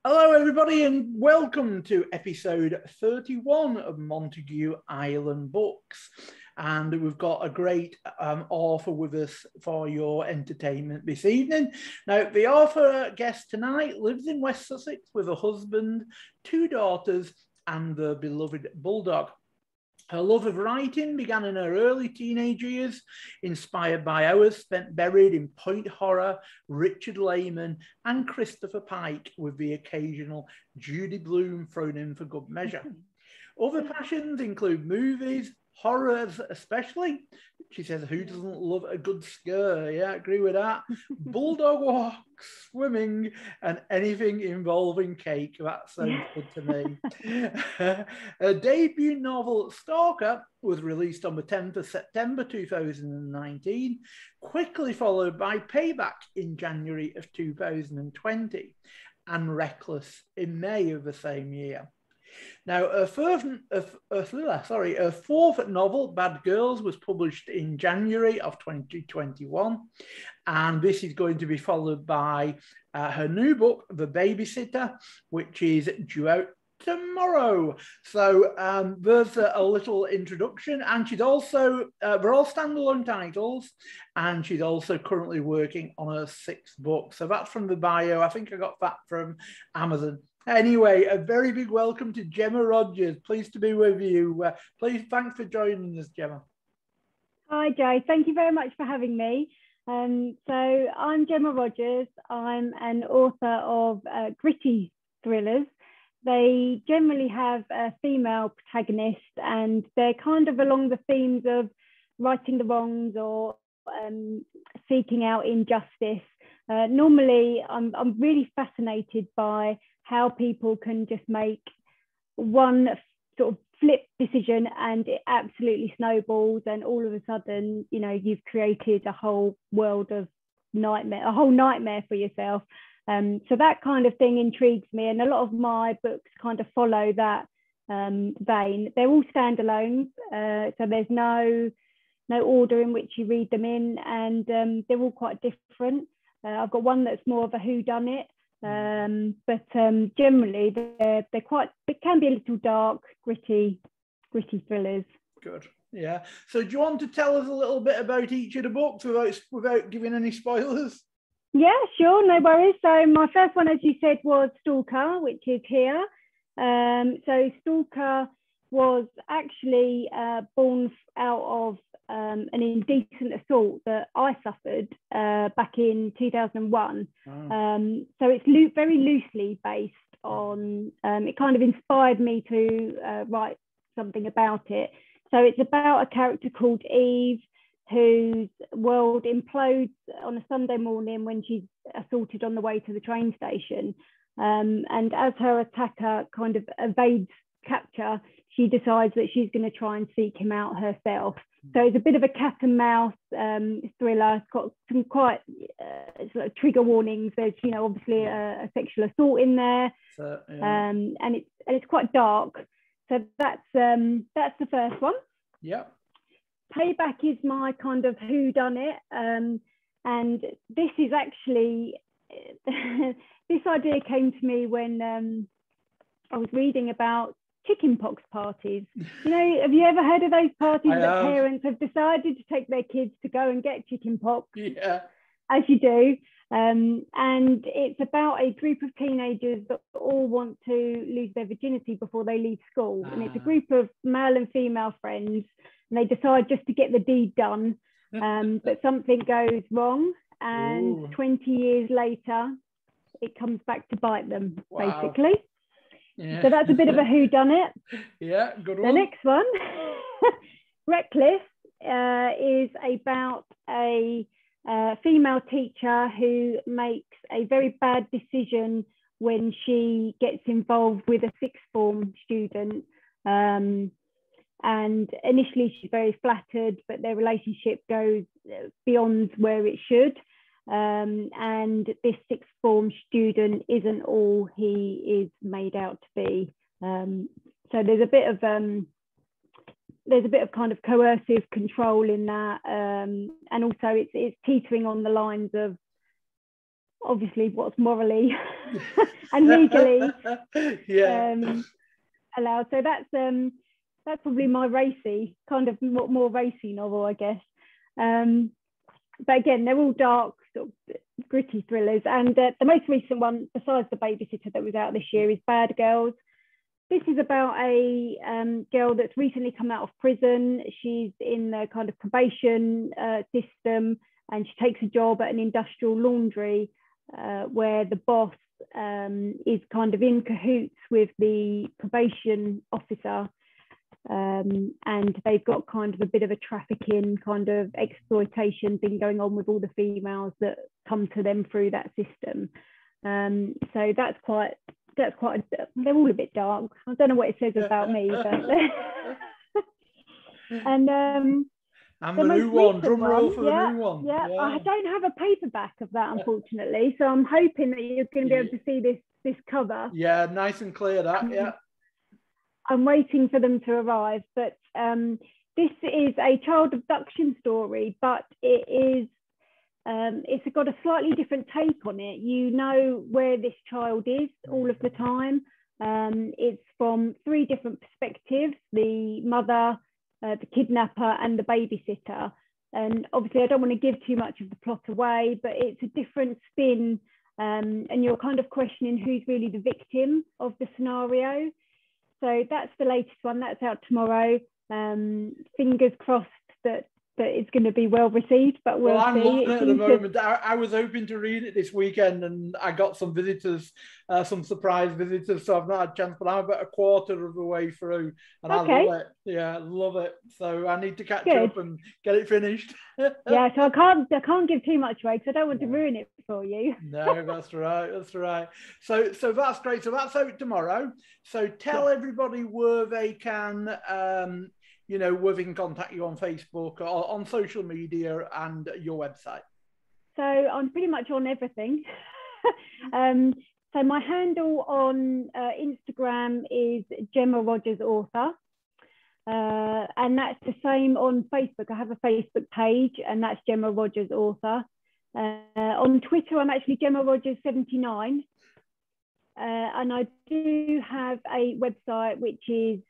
Hello, everybody, and welcome to episode 31 of Montague Island Books. And we've got a great author with us for your entertainment this evening. Now, the author guest tonight lives in West Sussex with a husband, two daughters, and their beloved bulldog. Her love of writing began in her early teenage years, inspired by hours spent buried in point horror, Richard Lehman, and Christopher Pike, with the occasional Judy Blume thrown in for good measure. Other passions include movies, horrors especially. She says, who doesn't love a good scare? Yeah, I agree with that. Bulldog walks, swimming, and anything involving cake. That sounds good to me. Her debut novel, Stalker, was released on the 10th of September 2019, quickly followed by Payback in January of 2020, and Reckless in May of the same year. Now, her fourth novel, Bad Girls, was published in January of 2021, and this is going to be followed by her new book, The Babysitter, which is due out tomorrow. So there's a little introduction, and she's also, they're all standalone titles, and she's also currently working on her sixth book. So that's from the bio. I think I got that from Amazon. Anyway, a very big welcome to Gemma Rogers. Pleased to be with you. Thanks for joining us, Gemma. Hi, Joe. Thank you very much for having me. So I'm Gemma Rogers. I'm an author of gritty thrillers. They generally have a female protagonist, and they're kind of along the themes of righting the wrongs or seeking out injustice. Normally, I'm really fascinated by how people can just make one sort of flip decision and it absolutely snowballs, and all of a sudden, you know, you've created a whole world of nightmare, a whole nightmare for yourself. So that kind of thing intrigues me, and a lot of my books kind of follow that vein. They're all standalones, so there's no order in which you read them in, and they're all quite different. I've got one that's more of a whodunit, but generally they can be a little dark, gritty thrillers. Good. Yeah. So do you want to tell us a little bit about each of the books without giving any spoilers? Yeah, sure, no worries. So my first one, as you said, was Stalker, which is here. So Stalker was actually born out of an indecent assault that I suffered back in 2001. Oh. So it's very loosely based on, it kind of inspired me to write something about it. So it's about a character called Eve, whose world implodes on a Sunday morning when she's assaulted on the way to the train station. And as her attacker kind of evades capture, she decides that she's going to try and seek him out herself. So it's a bit of a cat and mouse thriller. It's got some quite sort of trigger warnings. There's, you know, obviously a sexual assault in there, so, yeah. And it's quite dark. So that's the first one. Yeah. Payback is my kind of whodunit, and this is actually this idea came to me when I was reading about chickenpox parties. You know, have you ever heard of those parties that parents have decided to take their kids to go and get chickenpox? Yeah, as you do. And it's about a group of teenagers that all want to lose their virginity before they leave school. And it's a group of male and female friends, and they decide just to get the deed done. But something goes wrong, and 20 years later, it comes back to bite them, basically. Yeah. So that's a bit of a whodunit. Yeah, good one. The next one, Reckless, is about a female teacher who makes a very bad decision when she gets involved with a sixth form student. And initially she's very flattered, but their relationship goes beyond where it should. And this sixth form student isn't all he is made out to be. So there's a bit of kind of coercive control in that, and also it's teetering on the lines of obviously what's morally and legally allowed. So that's probably my racy, kind of more racy novel, I guess. But again, they're all dark, sort of gritty thrillers. And the most recent one, besides The Babysitter that was out this year, is Bad Girls. This is about a girl that's recently come out of prison. She's in the kind of probation system, and she takes a job at an industrial laundry where the boss is kind of in cahoots with the probation officer. And they've got kind of a bit of a trafficking, kind of exploitation thing going on with all the females that come to them through that system. So that's quite, they're all a bit dark. I don't know what it says about me, but and the new one, drum roll for the new one. Yeah, I don't have a paperback of that, unfortunately. So I'm hoping that you're going to be able to see this cover. Yeah, nice and clear that. Yeah. I'm waiting for them to arrive, but this is a child abduction story, but it's got a slightly different take on it. You know where this child is all of the time. It's from 3 different perspectives: the mother, the kidnapper, and the babysitter. And obviously I don't want to give too much of the plot away, but it's a different spin, and you're kind of questioning who's really the victim of the scenario. So that's the latest one. That's out tomorrow. Fingers crossed that it's going to be well received, but we'll see. I'm loving it at the moment. I was hoping to read it this weekend, and I got some visitors, some surprise visitors, so I've not had a chance, but I'm about a quarter of the way through, and I love it. Yeah, love it. So I need to catch up and get it finished. Yeah, so I can't give too much away because I don't want to ruin it for you. No, that's right. That's right. So that's great. So that's out tomorrow. So tell everybody where they can where they can contact you on Facebook or on social media and your website. So I'm pretty much on everything. So my handle on Instagram is Gemma Rogers Author. And that's the same on Facebook. I have a Facebook page, and that's Gemma Rogers Author. On Twitter, I'm actually Gemma Rogers 79. And I do have a website, which is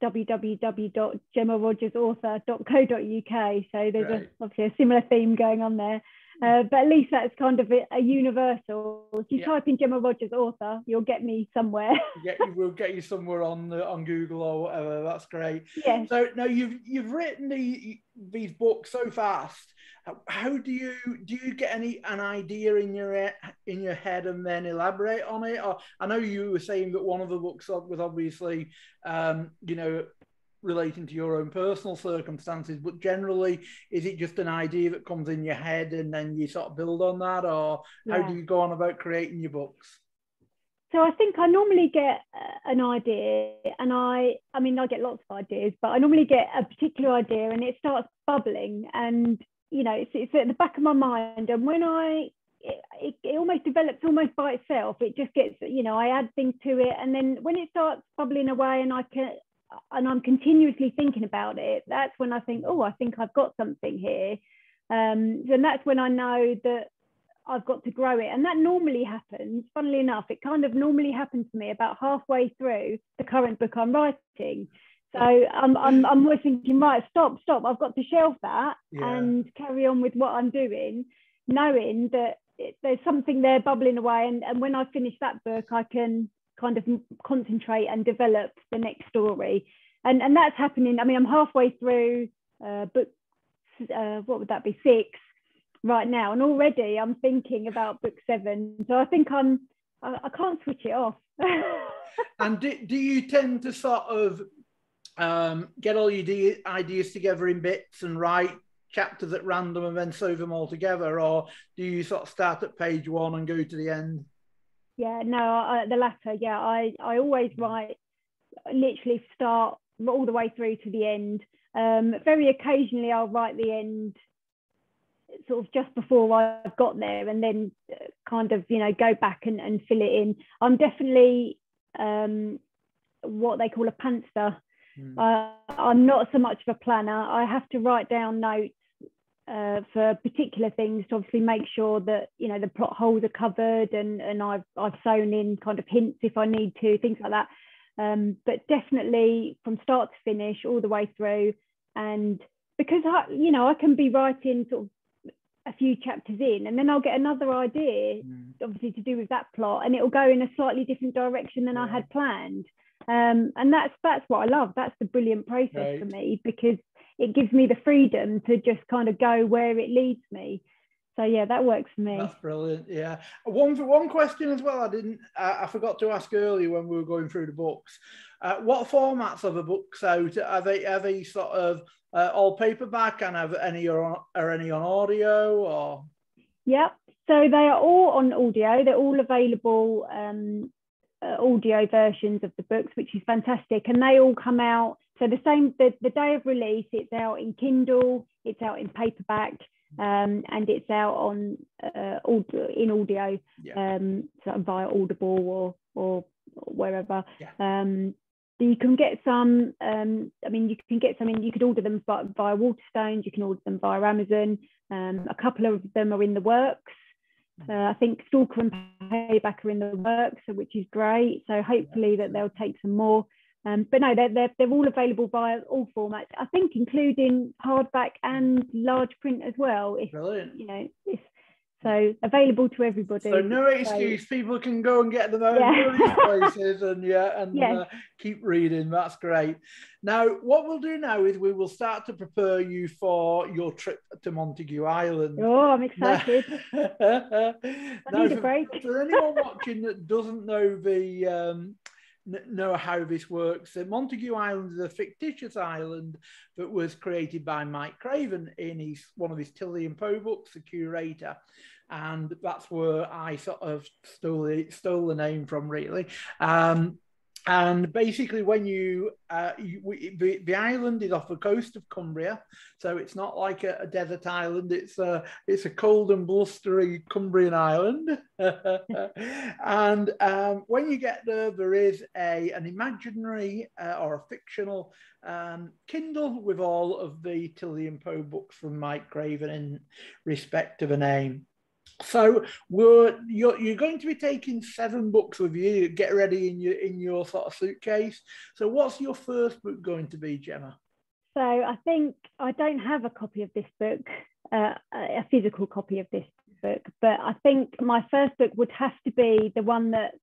www.gemmarogersauthor.co.uk. So there's obviously a similar theme going on there. But at least that's kind of a universal. If you type in Gemma Rogers Author, you'll get me somewhere. We'll get you somewhere on Google or whatever. That's great. Yeah. So now you've written these books so fast. How do you get an idea in your head and then elaborate on it? Or I know you were saying that one of the books was obviously relating to your own personal circumstances, but generally, is it just an idea that comes in your head and then you sort of build on that, or how do you go on about creating your books? So I think I normally get an idea, and I mean I get lots of ideas, but I normally get a particular idea and it starts bubbling, and it's at the back of my mind, and when it almost develops almost by itself. It just gets, I add things to it, and then when it starts bubbling away and I'm continuously thinking about it, that's when I think, I think I've got something here. And that's when I know that I've got to grow it. And that normally happens, funnily enough, it kind of normally happens to me about halfway through the current book I'm writing. So I'm always thinking, right, stop, I've got to shelve that and carry on with what I'm doing, knowing that there's something there bubbling away. And when I finish that book, I can kind of concentrate and develop the next story, and that's happening. I mean, I'm halfway through book what would that be, 6 right now, and already I'm thinking about book 7. So I think I can't switch it off. And do you tend to sort of get all your ideas together in bits and write chapters at random and then sew them all together, or do you sort of start at page 1 and go to the end? Yeah, no, the latter. Yeah, I always write, literally start all the way through to the end. Very occasionally I'll write the end sort of just before I've got there, and then kind of, go back and fill it in. I'm definitely what they call a pantser. I'm not so much of a planner. I have to write down notes for particular things to obviously make sure that, you know, the plot holes are covered, and I've sewn in kind of hints if I need to, things like that. But definitely from start to finish, all the way through. And because I can be writing sort of a few chapters in, and then I'll get another idea, obviously to do with that plot, and it'll go in a slightly different direction than I had planned. And that's what I love. That's the brilliant process for me, because it gives me the freedom to just kind of go where it leads me. So yeah, that works for me. That's brilliant. Yeah. One question as well. I forgot to ask earlier when we were going through the books. What formats are the books out? Are they sort of all paperback, and are any on audio or? Yeah. So they are all on audio. They're all available audio versions of the books, which is fantastic, and they all come out. So the day of release, it's out in Kindle, it's out in paperback, and it's out on in audio, so via Audible or wherever. You can get some. You can get some. You could order them via Waterstones. You can order them via Amazon. A couple of them are in the works. I think Stalker and Payback are in the works, which is great. So hopefully that they'll take some more. But no, they're all available via all formats, I think, including hardback and large print as well. Brilliant. So available to everybody. So no excuse, people can go and get them out of these places and keep reading. That's great. Now, what we'll do now is we will start to prepare you for your trip to Montague Island. Oh, I'm excited. I need a break. For anyone watching that doesn't know how this works, Montague Island is a fictitious island that was created by Mike Craven in one of his Tilly and Poe books, The Curator, and that's where I sort of stole the name from, really. And basically, when the island is off the coast of Cumbria, so it's not like a desert island. It's a cold and blustery Cumbrian island. And when you get there, there is an imaginary or a fictional Kindle with all of the Tilly and Poe books from Mike Craven in respect of a name. So you're going to be taking 7 books with you. Get ready in your sort of suitcase. So what's your first book going to be, Gemma? So I think I don't have a copy of this book, a physical copy of this book, but I think my first book would have to be the one that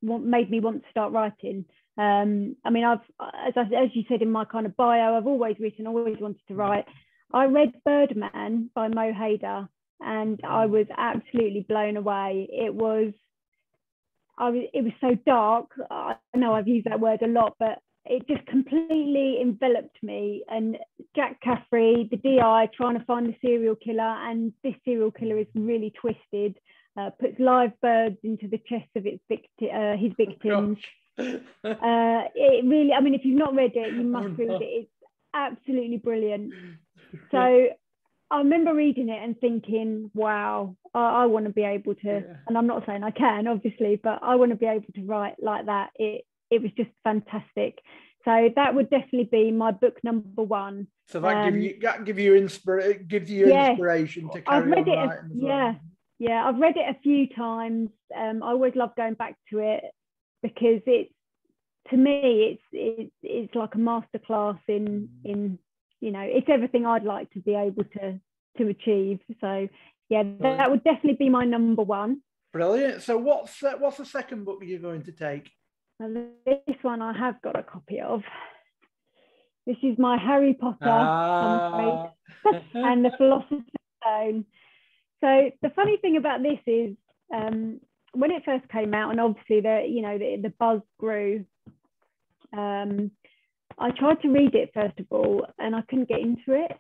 made me want to start writing. I've, as you said in my kind of bio, I've always written, always wanted to write. I read Birdman by Mo Hader, and I was absolutely blown away. It was so dark. I know I've used that word a lot, but it just completely enveloped me. And Jack Caffrey, the DI, trying to find the serial killer, and this serial killer is really twisted, puts live birds into the chest of his victims. It really, if you've not read it, you must read it. It's absolutely brilliant. So I remember reading it and thinking, wow, I want to be able to, and I'm not saying I can, obviously, but I want to be able to write like that. It was just fantastic. So that would definitely be my book number 1. So that gives you inspiration to carry on writing as well. Yeah, I've read it a few times. I always love going back to it, because to me it's like a masterclass in it's everything I'd like to be able to achieve. So yeah, that would definitely be my number 1. Brilliant. So what's the second book you're going to take? And this one I have got a copy of. This is my Harry Potter, I'm afraid, and the Philosopher's Stone. So the funny thing about this is, when it first came out, and obviously the buzz grew, I tried to read it first of all, and I couldn't get into it.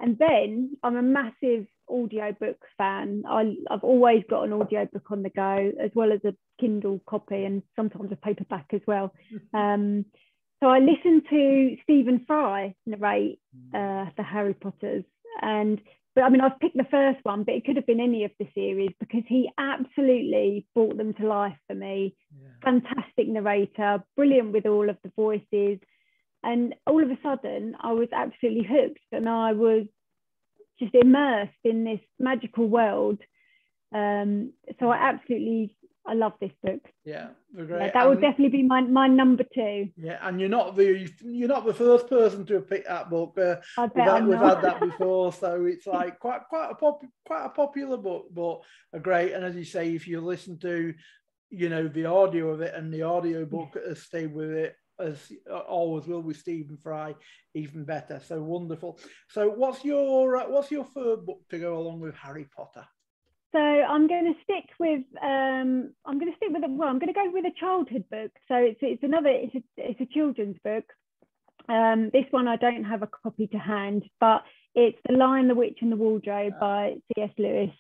And then I'm a massive audiobook fan. I've always got an audiobook on the go, as well as a Kindle copy and sometimes a paperback as well. So I listened to Stephen Fry narrate the Harry Potters, but I've picked the first one, but it could have been any of the series, because he absolutely brought them to life for me. Fantastic narrator, brilliant with all of the voices. And all of a sudden I was absolutely hooked, and I was just immersed in this magical world. So I love this book. Yeah, great. Yeah, that would definitely be my number 2. Yeah, and you're not the first person to have picked that book. We've had that before, so it's like quite a popular book, but a great. And as you say, if you listen to, the audio of it, and the audio book has stayed with it, as always will with Stephen Fry, even better. So wonderful. So what's your third book to go along with Harry Potter? So I'm going to stick with I'm going to go with a childhood book. So it's a children's book. This one I don't have a copy to hand, but it's The Lion, the Witch and the Wardrobe by C.S. Lewis.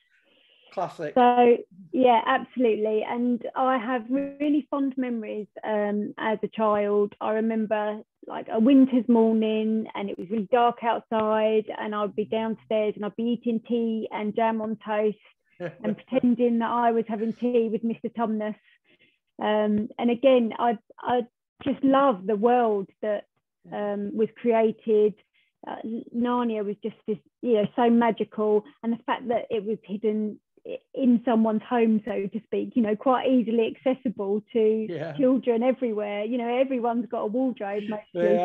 Classic. So yeah, absolutely. And I have really fond memories as a child. I remember like a winter's morning and it was really dark outside, and I'd be downstairs and I'd be eating tea and jam on toast and pretending that I was having tea with Mr. Tumnus. And again, I just love the world that was created. Narnia was just this, so magical, and the fact that it was hidden in someone's home, so to speak, quite easily accessible to children everywhere. Everyone's got a wardrobe mostly.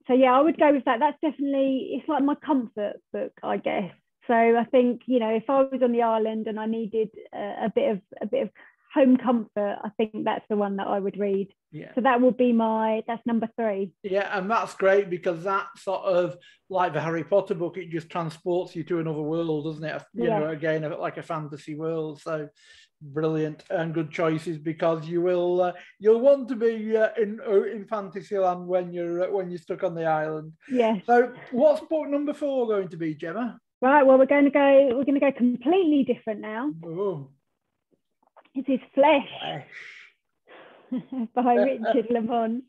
So yeah, I would go with that. That's definitely, it's like my comfort book, I guess. So I think, if I was on the island and I needed a bit of home comfort, I think that's the one that I would read. Yeah. So that would be that's number 3. Yeah, and that's great because that sort of, like the Harry Potter book, it just transports you to another world, doesn't it? Again, like a fantasy world. So brilliant and good choices, because you'll want to be in Fantasyland when you're stuck on the island. Yeah. So what's book number 4 going to be, Gemma? Right. Well, we're going to go completely different now. Oh. This is Flesh. By Richard Lamont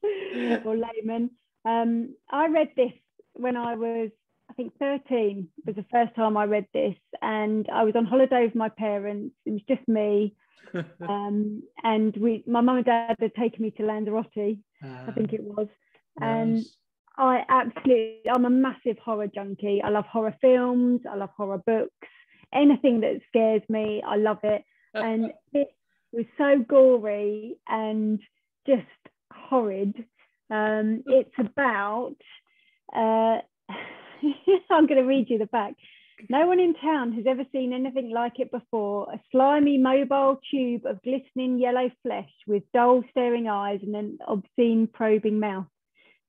or Layman. I read this when I was, I think, 13. It was the first time I read this, and I was on holiday with my parents. It was just me, and my mum and dad had taken me to Lanzarote, I think it was, and I'm a massive horror junkie. I love horror films. I love horror books. Anything that scares me, I love it. And it was so gory and just horrid. It's about, I'm going to read you the back. No one in town has ever seen anything like it before. A slimy mobile tube of glistening yellow flesh with dull staring eyes and an obscene probing mouth.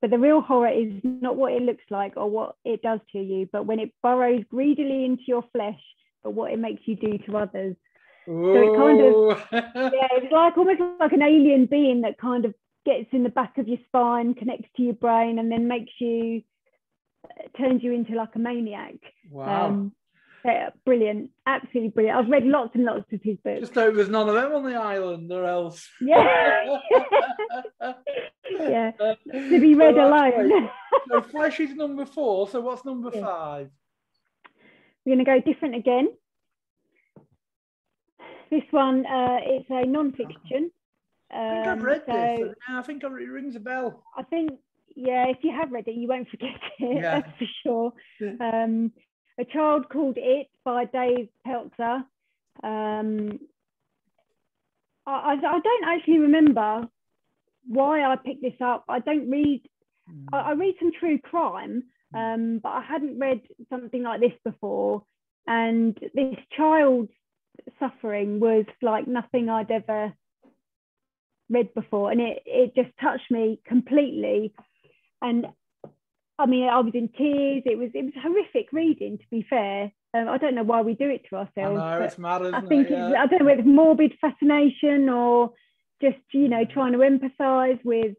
But the real horror is not what it looks like or what it does to you, but when it burrows greedily into your flesh, but what it makes you do to others. Ooh. So it kind of, it's like almost like an alien being that kind of gets in the back of your spine, connects to your brain, and then turns you into like a maniac. Wow. Brilliant, absolutely brilliant. I've read lots and lots of his books. Just hope there's none of them on the island, or else. Yeah. Yeah. To be read alone. So Flesh is number 4. So what's number 5? We're going to go different again. This one, it's a non-fiction. I think I've read this. I think it rings a bell. I think, if you have read it, you won't forget it. That's for sure. A Child Called It by Dave Peltzer. I don't actually remember why I picked this up. I don't read. I read some true crime, but I hadn't read something like this before. And this child's suffering was like nothing I'd ever read before, and it just touched me completely. And I mean, I was in tears. It was horrific reading, to be fair. I don't know why we do it to ourselves. I know, it's mad, isn't I think it? I don't know whether it's morbid fascination or just trying to empathise with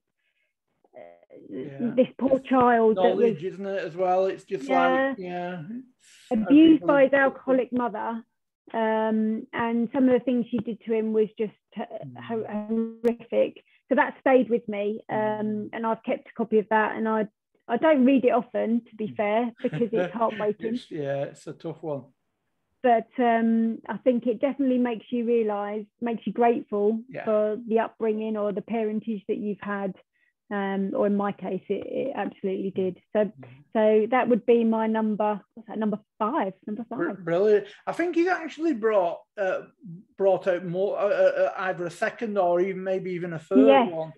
this poor child. Knowledge, isn't it, as well? It's just abused by his alcoholic mother. And some of the things she did to him was just horrific. So that stayed with me, and I've kept a copy of that. And I don't read it often, to be fair, because it's heartbreaking. It's a tough one. But I think it definitely makes you realise, makes you grateful for the upbringing or the parentage that you've had. or in my case, it absolutely did. So that would be my number. What's that? Number five. Brilliant. I think he's actually brought out more, either a second or maybe even a third one.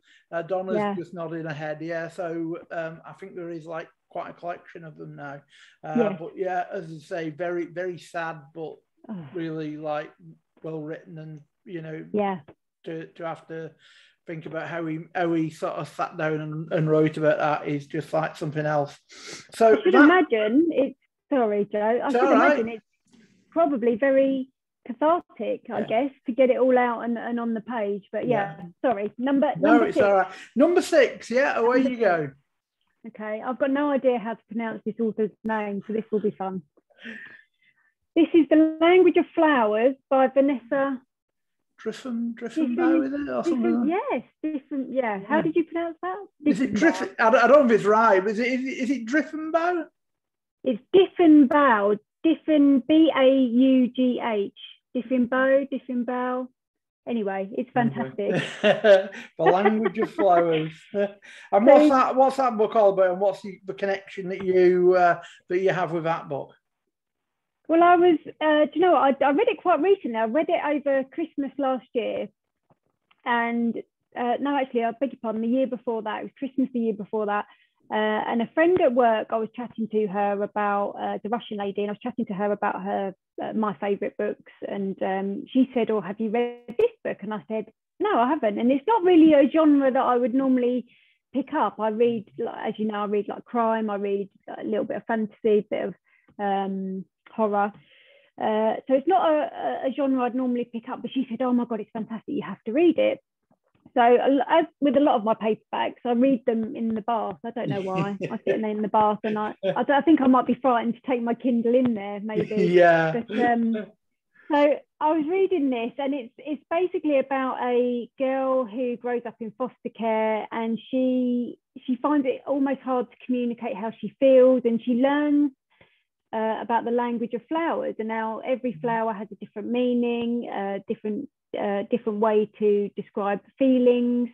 Donna's just nodding ahead. Yeah. So I think there is like quite a collection of them now. But yeah, as I say, very, very sad, but really like well written, and to have to think about how he sort of sat down and wrote about that is just like something else. So I should imagine it's, sorry, Joe, I should imagine it's probably very cathartic, I guess, to get it all out and on the page. But sorry, number it's 6. all right. Number 6, away you go. Okay, I've got no idea how to pronounce this author's name, so this will be fun. This is The Language of Flowers by Vanessa Driffinbow, is it? Or something? Yes, different. Yeah. How did you pronounce that? Is it Driffin? I don't know if it's right. Is it Driffinbow? It's Diffenbough. Diffin, Baugh. Diffenbough. Anyway, it's fantastic. The Language of Flowers. And what's that book all about? And what's the connection that you have with that book? Well, I was, do you know what? I read it quite recently. I read it over Christmas last year. And no, actually, I beg your pardon, the year before that. It was Christmas the year before that. And a friend at work, I was chatting to her about the Russian lady, and I was chatting to her about her my favourite books. And she said, "Oh, have you read this book?" And I said, "No, I haven't." And it's not really a genre that I would normally pick up. I read, as you know, I read like crime. I read a little bit of fantasy, a bit of horror. So it's not a genre I'd normally pick up. But she said, "Oh my God, it's fantastic. You have to read it." So as with a lot of my paperbacks, I read them in the bath. I don't know why. I sit in the bath, and I think I might be frightened to take my Kindle in there, maybe. Yeah. But, so I was reading this, and it's basically about a girl who grows up in foster care, and she finds it almost hard to communicate how she feels, and she learns about the language of flowers. And now every flower has a different meaning, different way to describe feelings,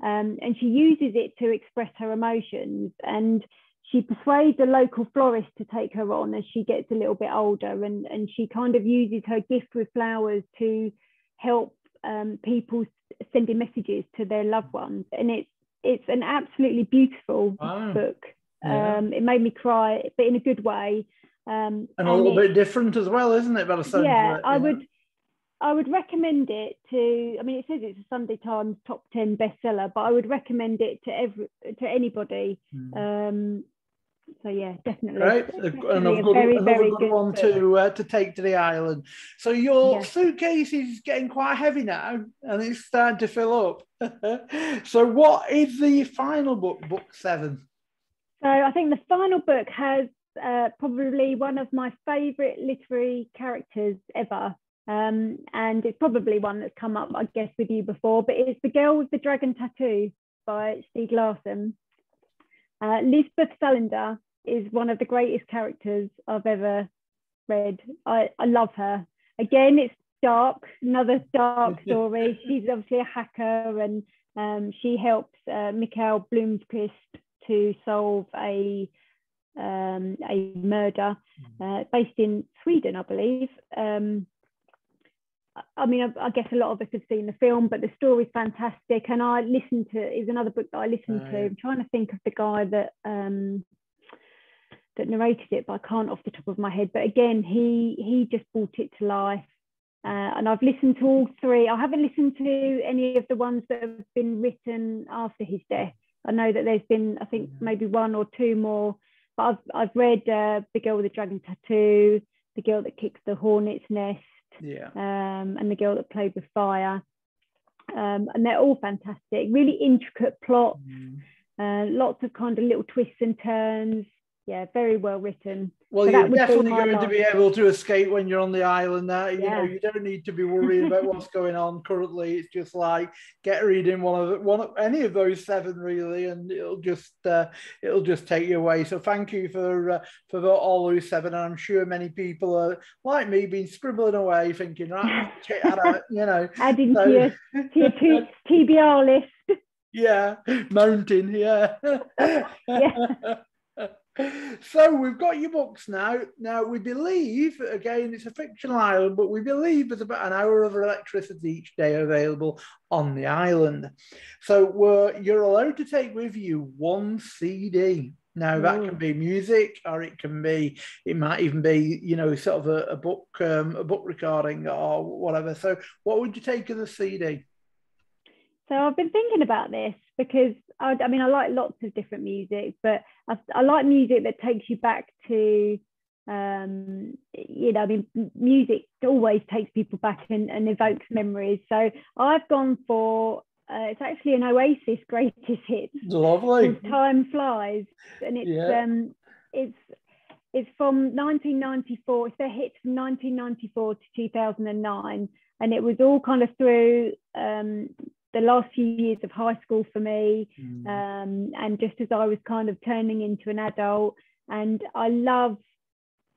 and she uses it to express her emotions. And she persuades a local florist to take her on as she gets a little bit older, and she kind of uses her gift with flowers to help people sending messages to their loved ones. And it's an absolutely beautiful book. It made me cry, but in a good way. And a little bit different as well, isn't it? I would recommend it to, I mean, it says it's a Sunday Times top 10 bestseller, but I would recommend it to anybody. So yeah, definitely. Right, another good one to take to the island. So your suitcase is getting quite heavy now, and it's starting to fill up. So what is the final book, book 7? So I think the final book has probably one of my favourite literary characters ever. And it's probably one that's come up, I guess, with you before, but it's The Girl with the Dragon Tattoo by Larsen. Lisbeth Salander is one of the greatest characters I've ever read. I love her. Again, it's dark, another dark story. She's obviously a hacker, and she helps Mikael Blomkvist to solve a murder based in Sweden, I believe. I mean, I guess a lot of us have seen the film, but the story's fantastic. And I listened to, is another book that I listened to. I'm trying to think of the guy that narrated it, but I can't off the top of my head. But again, he just brought it to life. And I've listened to all 3. I haven't listened to any of the ones that have been written after his death. I know that there's been, I think, maybe 1 or 2 more. But I've read The Girl with the Dragon Tattoo, The Girl That Kicked the Hornet's Nest, and The Girl That Played with Fire. And they're all fantastic, really intricate plots, lots of kind of little twists and turns. Yeah, very well written. Well, you're definitely going to be able to escape when you're on the island now. You know, you don't need to be worried about what's going on currently. It's just like get reading one of any of those 7 really, and it'll just take you away. So thank you for all those 7. And I'm sure many people are like me, been scribbling away, thinking, right, you know, adding to your TBR list. Yeah, mountain, yeah. Yeah. So we've got your books now. Now we believe, again, it's a fictional island, but we believe there's about an hour of electricity each day available on the island. So you're allowed to take with you one CD. Now that can be music, or it might even be, sort of a book recording or whatever. So what would you take as a CD? So I've been thinking about this because I like lots of different music, but I like music that takes you back to, music always takes people back and evokes memories. So I've gone for, it's actually an Oasis greatest hits. Lovely. Time Flies, and it's from 1994. It's their hits from 1994 to 2009, and it was all kind of through the last few years of high school for me, and just as I was kind of turning into an adult. And I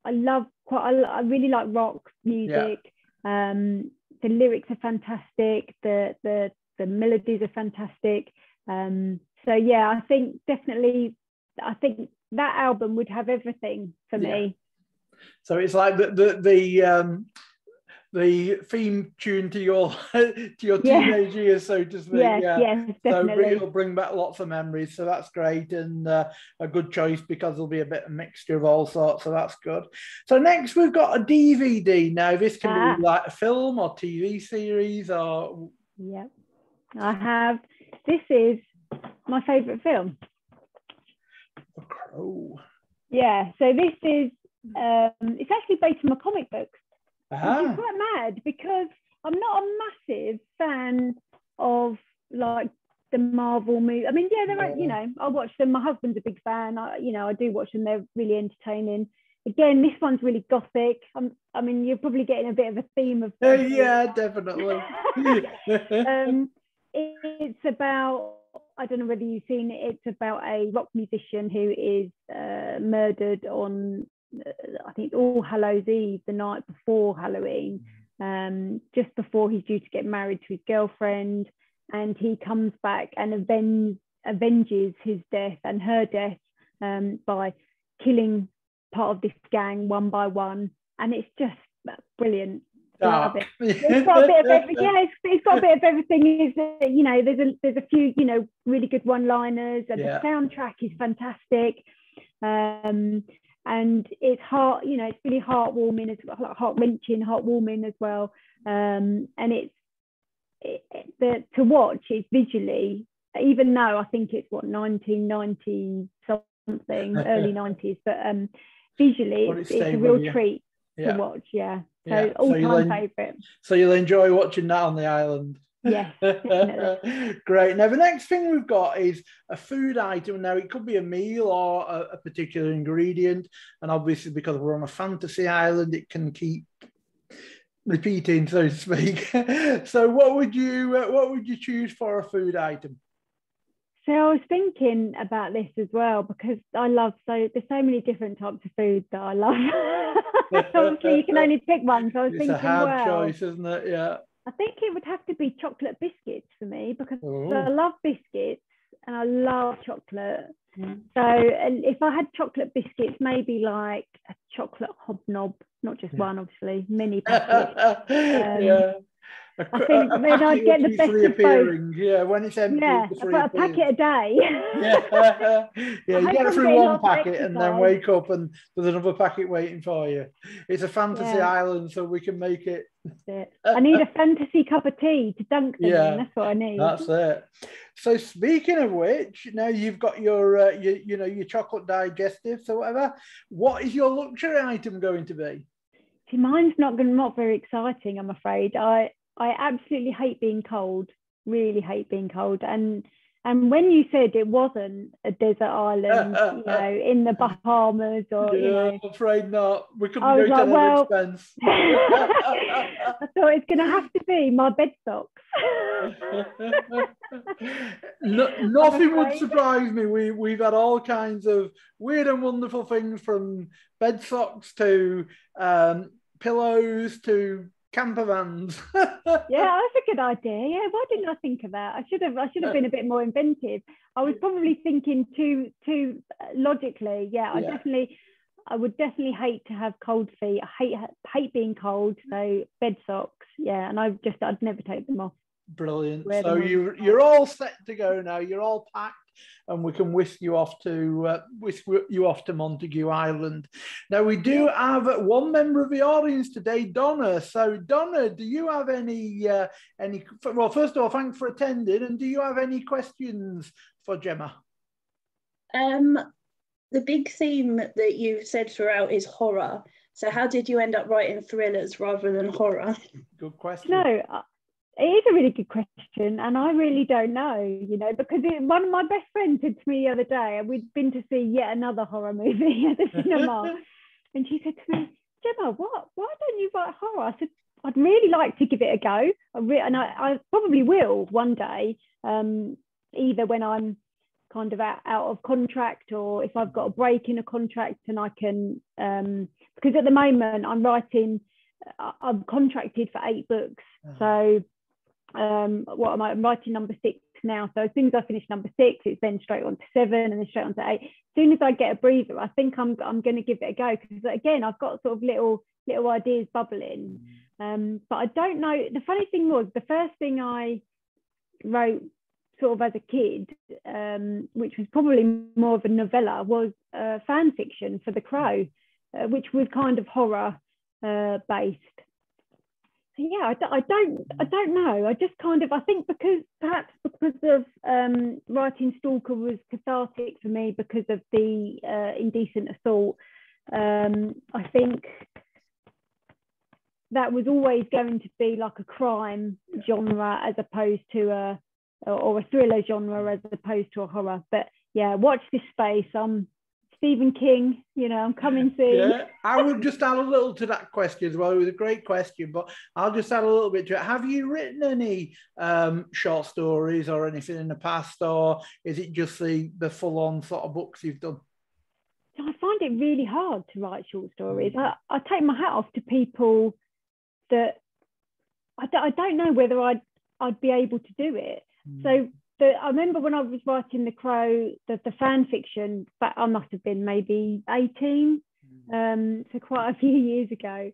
really like rock music. The lyrics are fantastic. The melodies are fantastic. So yeah, I think that album would have everything for me. So it's like the theme tune to your teenage years, so to speak. Yes, definitely. So it'll bring back lots of memories. So that's great, and a good choice because there'll be a bit of mixture of all sorts. So that's good. So next we've got a DVD. Now this can be like a film or TV series or. Yeah, I have. This is my favourite film. The Crow. Yeah. So this is. It's actually based on my comic books. Which is quite mad because I'm not a massive fan of like the Marvel movie. I mean, I watch them. My husband's a big fan. I do watch them. They're really entertaining. Again, this one's really gothic. You're probably getting a bit of a theme of. Yeah, definitely. It's about. I don't know whether you've seen it. It's about a rock musician who is murdered on. I think All Hallows Eve, the night before Halloween, just before he's due to get married to his girlfriend, and he comes back and avenges his death and her death by killing part of this gang one by one, and it's just brilliant. Love it. It's got a bit of everything. It's got a bit of everything. There's a few really good one-liners, and the soundtrack is fantastic. And it's it's really heartwarming as well, like heart-wrenching, heartwarming as well. And to watch is visually, even though I think it's 1990 something, early 90s, but visually it's a real treat to watch. Yeah. So all-time favourite. So you'll enjoy watching that on the island. Yeah, definitely. Great. Now the next thing we've got is a food item. Now it could be a meal or a particular ingredient, and obviously because we're on a fantasy island, it can keep repeating, so to speak. So what would you choose for a food item? So I was thinking about this as well because there's so many different types of food that I love. Obviously you can only pick one, so I was thinking, it's a hard choice, isn't it? Yeah. I think it would have to be chocolate biscuits for me because I love biscuits and I love chocolate. So, and if I had chocolate biscuits, maybe like a chocolate hobnob, not just one, obviously, many packets. I think then I'd get the best of both. Yeah, when it's empty. Yeah, a packet a day. You get through one packet and then wake up and there's another packet waiting for you. It's a fantasy island, so we can make it. That's it. I need a fantasy cup of tea to dunk them in. That's what I need. That's it. So speaking of which, now you've got your your chocolate digestives or whatever. What is your luxury item going to be? See, mine's not very exciting, I'm afraid. I absolutely hate being cold, really hate being cold. And when you said it wasn't a desert island, in the Bahamas or, I'm afraid not. We couldn't go to that expense. I thought it's going to have to be my bed socks. Nothing would surprise me. We've had all kinds of weird and wonderful things, from bed socks to pillows to Camper vans. Yeah, that's a good idea. Yeah, why didn't I think of that? I should have been a bit more inventive. I was probably thinking too logically. Yeah, I would definitely hate to have cold feet. I hate being cold. So bed socks. Yeah, and I'd never take them off. Brilliant. So you're all set to go now. You're all packed, and we can whisk you off to Montague Island. Now we do have one member of the audience today, Donna. So Donna, do you have any? Well, first of all, thanks for attending. And do you have any questions for Gemma? The big theme that you've said throughout is horror. So how did you end up writing thrillers rather than horror? Good question. No. It is a really good question, and I really don't know, because one of my best friends said to me the other day, and we'd been to see yet another horror movie at the cinema, and she said to me, Gemma, why don't you write horror? I said, I'd really like to give it a go, and I probably will one day, either when I'm kind of out of contract, or if I've got a break in a contract, and I can, because at the moment I'm contracted for 8 books, so I'm writing number 6 now, so as soon as I finish number 6, it's then straight on to 7 and then straight on to 8. As soon as I get a breather, I think I'm going to give it a go, because again, I've got sort of little ideas bubbling, but I don't know. The funny thing was, the first thing I wrote sort of as a kid, which was probably more of a novella, was fan fiction for The Crow, which was kind of horror based. Yeah, I don't know. I just kind of, I think because of writing Stalker was cathartic for me because of the indecent assault. I think that was always going to be like a crime genre as opposed to a thriller genre as opposed to a horror. But yeah, watch this space. Stephen King, I'm coming soon. Yeah, I would just add a little to that question as well. It was a great question, but I'll just add a little bit to it. Have you written any short stories or anything in the past, or is it just the full-on sort of books you've done? I find it really hard to write short stories. I take my hat off to people that I don't know whether I'd be able to do it. So I remember when I was writing The Crow, the fan fiction, but I must have been maybe 18, so quite a few years ago.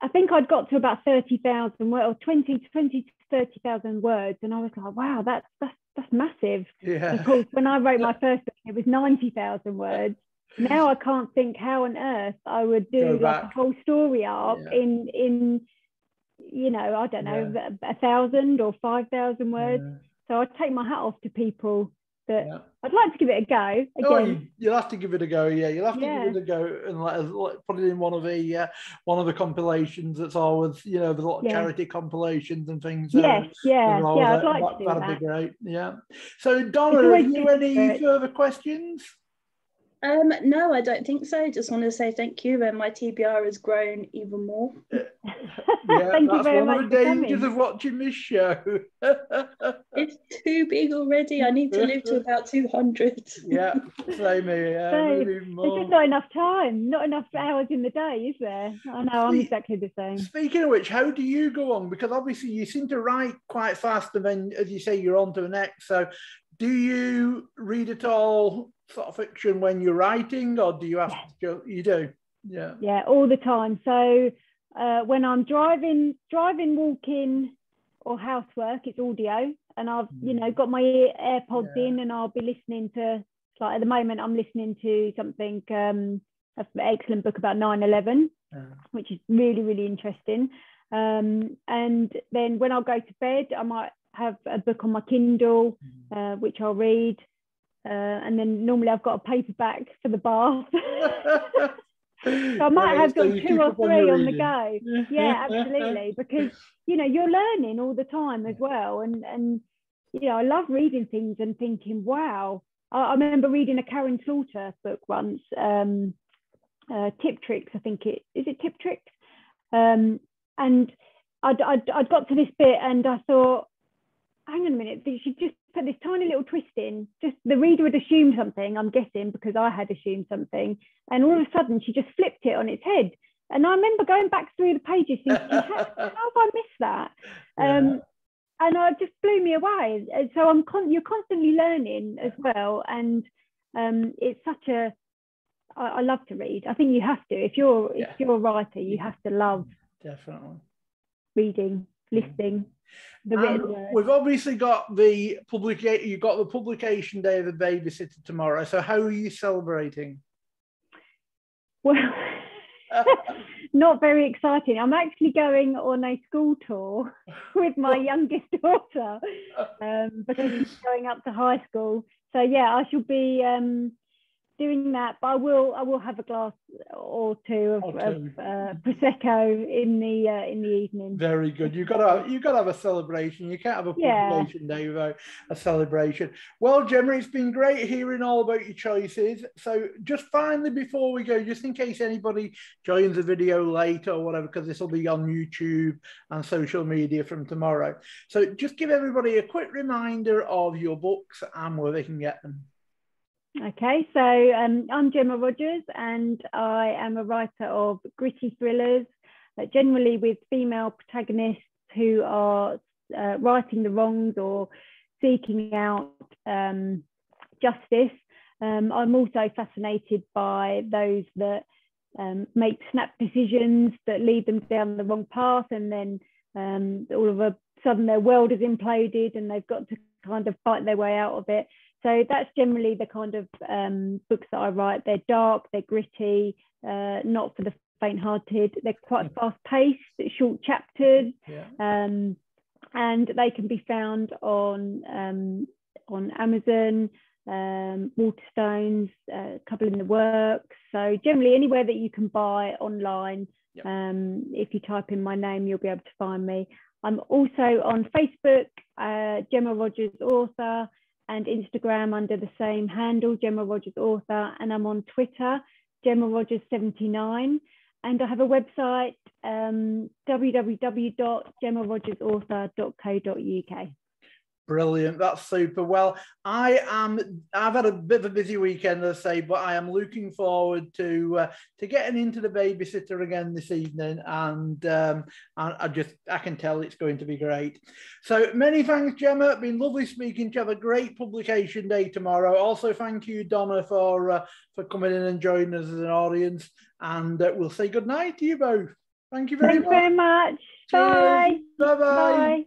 I think I'd got to about 30,000 or 20 to 30,000 words, and I was like, wow, that's massive. Yeah. Of course, when I wrote my first book, it was 90,000 words. Now I can't think how on earth I would do like a whole story arc in I don't know, 1,000 or 5,000 words. Yeah. So I take my hat off to people that I'd like to give it a go. Again. You'll have to give it a go. Yeah, you'll have to give it a go and let us put it in one of the compilations. That's always there's a lot of charity compilations and things. I'd like to do that. That'd be great. Yeah. So Donna, have you any further questions? No, I don't think so. Just want to say thank you, and my TBR has grown even more. Thank you very much. One of the dangers of watching this show. It's too big already. I need to live to about 200. Yeah, same here. There's just not enough time, not enough hours in the day, is there? I know, I'm exactly the same. Speaking of which, how do you go on? Because obviously you seem to write quite fast, and then, as you say, you're on to the next. So do you read it all sort of fiction when you're writing, or do you have to? You do, yeah, all the time. So when I'm driving, walking, or housework, it's audio, and I've got my AirPods in, and I'll be listening to, like at the moment I'm listening to something, an excellent book about 9/11, which is really, really interesting. And then when I'll go to bed, I might have a book on my Kindle, which I'll read. And then normally I've got a paperback for the bath. So I might have got 2 or 3 on the go. Yeah, absolutely. Because, you're learning all the time as well. And I love reading things and thinking, wow. I remember reading a Karen Slaughter book once, Tip Tricks, I think is it Tip Tricks? And I'd got to this bit and I thought, hang on a minute, she just put this tiny little twist in. Just the reader had assumed something, I'm guessing, because I had assumed something, and all of a sudden she just flipped it on its head. And I remember going back through the pages thinking, how have I missed that? And it just blew me away. And so you're constantly learning as well. And it's such a, I love to read. I think you have to. If you're a writer, you have to love reading, listening. The written word. We've obviously got the publication day of the Babysitter tomorrow. So how are you celebrating? Well, not very exciting. I'm actually going on a school tour with my youngest daughter because she's going up to high school. So yeah, I shall be doing that, but I will have a glass or two of prosecco in the evening. Very good. You've got to have a celebration. You can't have a publication day without a celebration. Well, Gemma, it's been great hearing all about your choices. So just finally, before we go, just in case anybody joins the video late or whatever, because this will be on YouTube and social media from tomorrow. So just give everybody a quick reminder of your books and where they can get them. Okay, so I'm Gemma Rogers, and I am a writer of gritty thrillers, generally with female protagonists who are righting the wrongs or seeking out justice. I'm also fascinated by those that make snap decisions that lead them down the wrong path, and then all of a sudden their world is imploded and they've got to kind of fight their way out of it. So that's generally the kind of books that I write. They're dark, they're gritty, not for the faint-hearted. They're quite fast-paced, short chapters, and they can be found on Amazon, Waterstones, a couple in the works. So generally anywhere that you can buy online, if you type in my name, you'll be able to find me. I'm also on Facebook, Gemma Rogers Author, and Instagram under the same handle, Gemma Rogers Author, and I'm on Twitter, Gemma Rogers 79, and I have a website, www.gemmarogersauthor.co.uk. Brilliant, that's super. Well, I've had a bit of a busy weekend, as I say, but I am looking forward to getting into the Babysitter again this evening, and I can tell it's going to be great. So many thanks, Gemma. It's been lovely speaking to you. Have a great publication day tomorrow. Also, thank you, Donna, for coming in and joining us as an audience, and we'll say good night to you both. Thank you very much. Thanks very much. Cheers. Bye. Bye-bye. Bye.